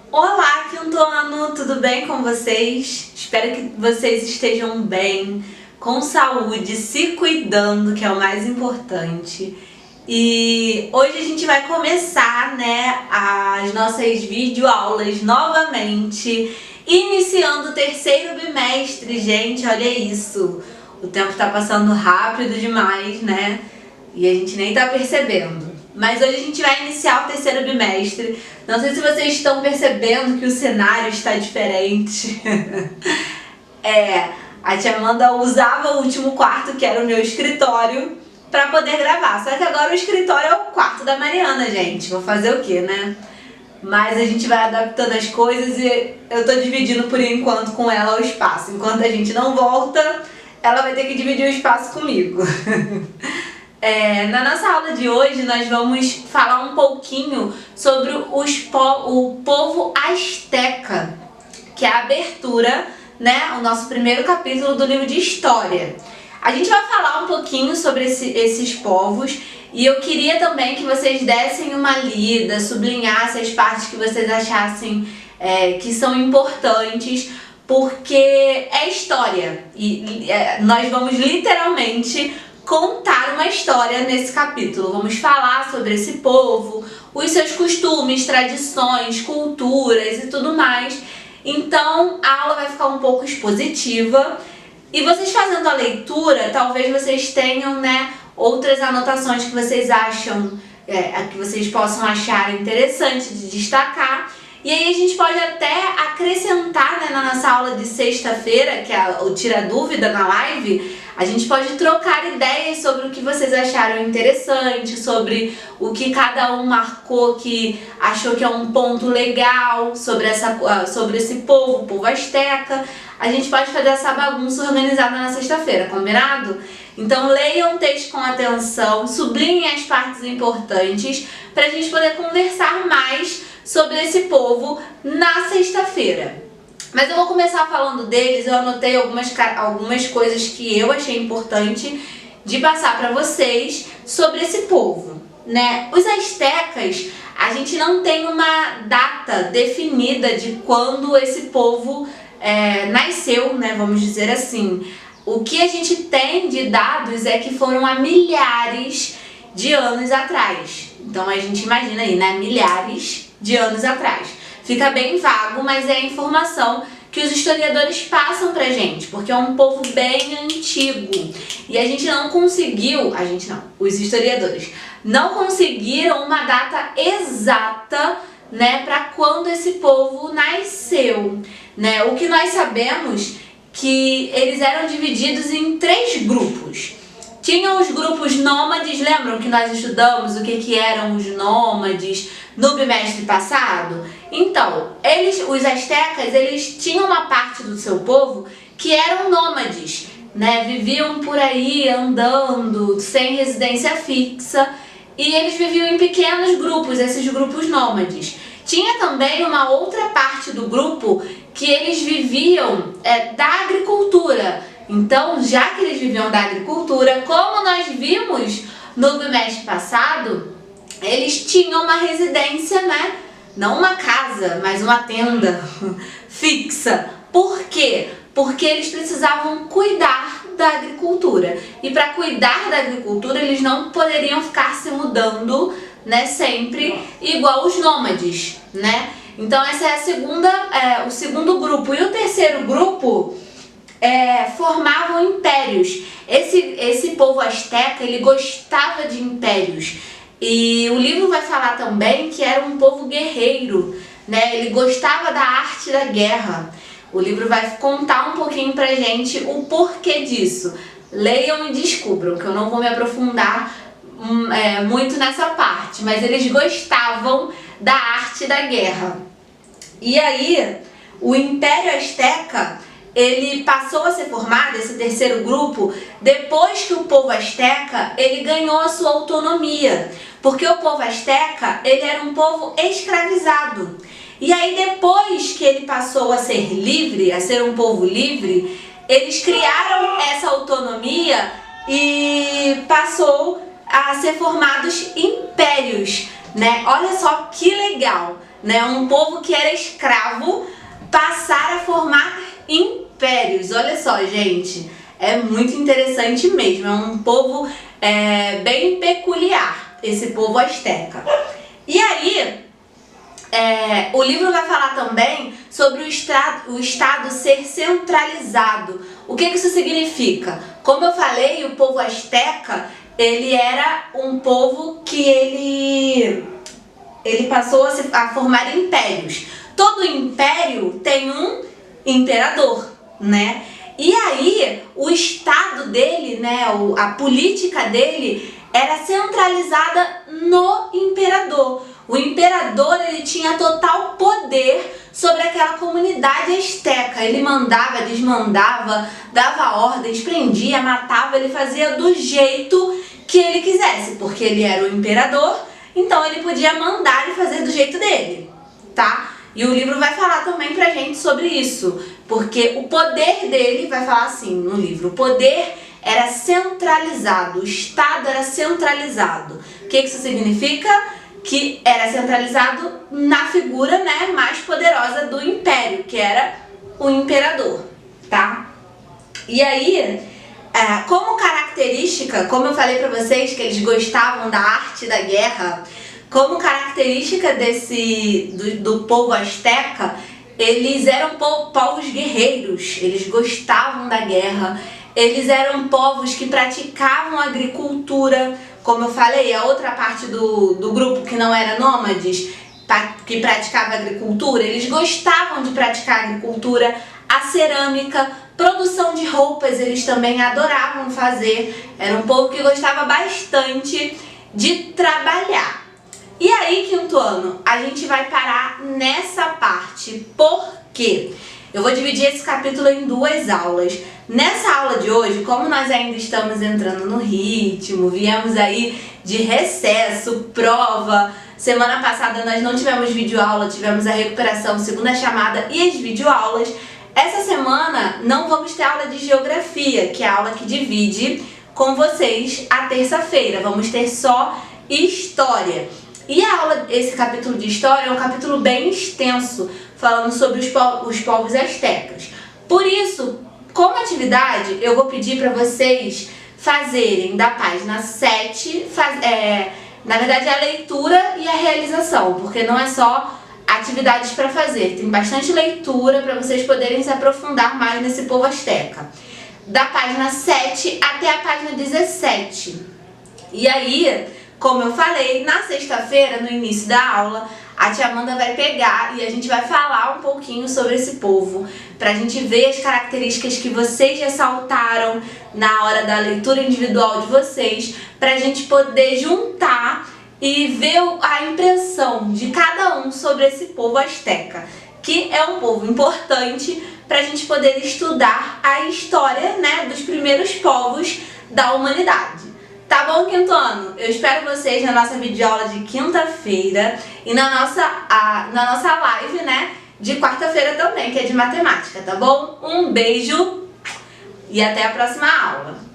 Olá, quinto ano, tudo bem com vocês? Espero que vocês estejam bem, com saúde, se cuidando, que é o mais importante. E hoje a gente vai começar, né, as nossas videoaulas novamente, iniciando o terceiro bimestre, gente, olha isso. O tempo tá passando rápido demais, né? E a gente nem tá percebendo. Mas hoje a gente vai iniciar o terceiro bimestre. Não sei se vocês estão percebendo que o cenário está diferente. A tia Amanda usava o último quarto, que era o meu escritório, pra poder gravar. Só que agora o escritório é o quarto da Mariana, gente. Vou fazer o quê, né? Mas a gente vai adaptando as coisas e eu tô dividindo por enquanto com ela o espaço. Enquanto a gente não volta, ela vai ter que dividir o espaço comigo. Na nossa aula de hoje nós vamos falar um pouquinho sobre o povo asteca, que é a abertura, né, o nosso primeiro capítulo do livro de História. A gente vai falar um pouquinho sobre esses povos e eu queria também que vocês dessem uma lida, sublinhassem as partes que vocês achassem que são importantes, porque é história e nós vamos literalmente contar uma história nesse capítulo. Vamos falar sobre esse povo, os seus costumes, tradições, culturas e tudo mais. Então a aula vai ficar um pouco expositiva e vocês fazendo a leitura, talvez vocês tenham, né, outras anotações que vocês acham, que vocês possam achar interessante de destacar. E aí a gente pode até acrescentar, né, na nossa aula de sexta-feira, que é o Tira Dúvida na live, a gente pode trocar ideias sobre o que vocês acharam interessante, sobre o que cada um marcou que achou que é um ponto legal sobre esse povo, o povo asteca. A gente pode fazer essa bagunça organizada na sexta-feira, combinado? Então leiam o texto com atenção, sublinhem as partes importantes para a gente poder conversar mais sobre esse povo na sexta-feira. Mas eu vou começar falando deles. Eu anotei algumas coisas que eu achei importante de passar para vocês sobre esse povo, né? Os astecas, a gente não tem uma data definida de quando esse povo nasceu, né? Vamos dizer assim. O que a gente tem de dados é que foram há milhares de anos atrás. Então a gente imagina aí, né? Milhares de anos atrás. Fica bem vago, mas é a informação que os historiadores passam pra gente, porque é um povo bem antigo. E a gente não conseguiu, os historiadores não conseguiram uma data exata, né, para quando esse povo nasceu, né? O que nós sabemos que eles eram divididos em 3 grupos. Tinham os grupos nômades, lembram que nós estudamos o que eram os nômades no bimestre passado? Então, os astecas, eles tinham uma parte do seu povo que eram nômades, né? Viviam por aí andando, sem residência fixa, e eles viviam em pequenos grupos, esses grupos nômades. Tinha também uma outra parte do grupo que eles viviam da agricultura. Então, já que eles viviam da agricultura, como nós vimos no bimestre passado, eles tinham uma residência, né? Não uma casa, mas uma tenda fixa. Por quê? Porque eles precisavam cuidar da agricultura. E para cuidar da agricultura, eles não poderiam ficar se mudando, né, sempre igual os nômades, né? Então essa é o segundo grupo. E o terceiro grupo formavam impérios. Esse povo asteca, ele gostava de impérios. E o livro vai falar também que era um povo guerreiro, né? Ele gostava da arte da guerra. O livro vai contar um pouquinho pra gente o porquê disso. Leiam e descubram, que eu não vou me aprofundar muito nessa parte, mas eles gostavam da arte da guerra. E aí, o Império Asteca, ele passou a ser formado, esse terceiro grupo, depois que o povo asteca, ele ganhou a sua autonomia. Porque o povo asteca, ele era um povo escravizado. E aí depois que ele passou a ser livre, a ser um povo livre, eles criaram essa autonomia e passou a ser formados impérios, né? Olha só que legal! né, um povo que era escravo, passar a formar impérios. Olha só, gente, é muito interessante mesmo, é um povo bem peculiar, esse povo asteca. E aí, o livro vai falar também sobre o Estado ser centralizado. O que isso significa? Como eu falei, o povo asteca, ele era um povo que ele passou a formar impérios. Todo império tem um imperador, né? E aí, o Estado dele, né, a política dele era centralizada no imperador. O imperador, ele tinha total poder sobre aquela comunidade asteca. Ele mandava, desmandava, dava ordens, prendia, matava, ele fazia do jeito que ele quisesse, porque ele era o imperador, então ele podia mandar e fazer do jeito dele, tá? E o livro vai falar também pra gente sobre isso, porque o poder dele, vai falar assim no livro, o poder era centralizado, o Estado era centralizado. O que isso significa? Que era centralizado na figura, né, mais poderosa do império, que era o imperador, tá? E aí, como característica, como eu falei pra vocês que eles gostavam da arte da guerra, como característica do povo asteca, eles eram povos guerreiros, eles gostavam da guerra, eles eram povos que praticavam agricultura. Como eu falei, a outra parte do grupo que não era nômades, que praticava agricultura, eles gostavam de praticar agricultura, a cerâmica, produção de roupas, eles também adoravam fazer. Era um povo que gostava bastante de trabalhar. E aí, quinto ano, a gente vai parar nessa parte. Por quê? Eu vou dividir esse capítulo em duas aulas. Nessa aula de hoje, como nós ainda estamos entrando no ritmo, viemos aí de recesso, prova. Semana passada nós não tivemos videoaula, tivemos a recuperação, segunda chamada e as videoaulas. Essa semana não vamos ter aula de geografia, que é a aula que divide com vocês a terça-feira. Vamos ter só história. E a aula, esse capítulo de história é um capítulo bem extenso, falando sobre os povos astecas. Por isso, como atividade, eu vou pedir para vocês fazerem da página 7, na verdade a leitura e a realização, porque não é só atividades para fazer, tem bastante leitura para vocês poderem se aprofundar mais nesse povo asteca. Da página 7 até a página 17. E aí, como eu falei, na sexta-feira, no início da aula, a tia Amanda vai pegar e a gente vai falar um pouquinho sobre esse povo, pra gente ver as características que vocês ressaltaram na hora da leitura individual de vocês, pra gente poder juntar e ver a impressão de cada um sobre esse povo asteca, que é um povo importante pra gente poder estudar a história, né, dos primeiros povos da humanidade. Tá bom, quinto ano? Eu espero vocês na nossa videoaula de quinta-feira e na nossa live, né, de quarta-feira também, que é de matemática, tá bom? Um beijo e até a próxima aula!